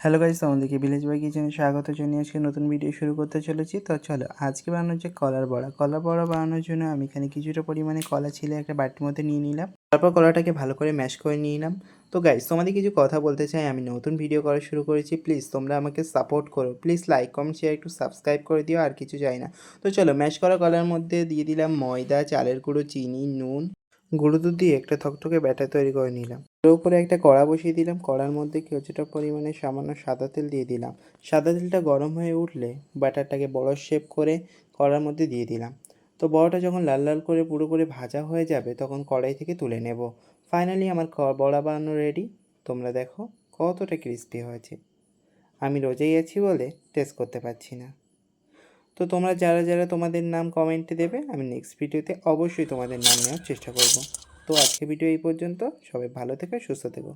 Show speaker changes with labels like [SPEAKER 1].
[SPEAKER 1] Hello guys, তোমাদেরকে village by কিচেনে স্বাগত জানিয়ে আজকে নতুন ভিডিও শুরু করতে চলেছি। তো চলো আজকে বানানো হচ্ছে কলার বড়া। কলার বড়া বানানোর জন্য আমি এখানে কিছুটা পরিমাণে কলা ছিলে একটা বাটির মধ্যে নিয়ে নিলাম। তারপর কলাটাকে ভালো করে ম্যাশ করে নিয়ে নিলাম। তো গাইস, তোমাদের কিছু কথা বলতে চাই। আমি নতুন ভিডিও করা শুরু করেছি, প্লিজ তোমরা আমাকে সাপোর্ট করো। প্লিজ লাইক কমেন্ট শেয়ার একটু সাবস্ক্রাইব করে দিও, আর কিছু চাই না। তো চলো, ম্যাশ করা কলার মধ্যে দিয়ে দিলাম ময়দা, চালের গুঁড়ো, চিনি, নুন, গুঁড়ো দুধ দিয়ে একটা থকথকে ব্যাটার তৈরি করে নিলাম। তার উপরে একটা কড়া বসিয়ে দিলাম। কড়ার মধ্যে কিছুটা পরিমাণে সামান্য সাদা তেল দিয়ে দিলাম। সাদা তেলটা গরম হয়ে উঠলে ব্যাটারটাকে বড় শেপ করে কড়ার মধ্যে দিয়ে দিলাম। তো বড়াটা যখন লাল লাল করে পুরো করে ভাজা হয়ে যাবে তখন কড়াই থেকে তুলে নেব। ফাইনালি আমার বড়া বানানো রেডি। তোমরা দেখো কতটা ক্রিস্পি হয়েছে। আমি রোজেই আছি বলে টেস্ট করতে পারছি না। তো তোমরা যারা যারা তোমাদের নাম কমেন্টে দেবে, আমি নেক্সট ভিডিওতে অবশ্যই তোমাদের নাম নেওয়ার চেষ্টা করব। তো আজকে ভিডিও এই পর্যন্ত। সবাই ভালো থেকো, সুস্থ থেকো।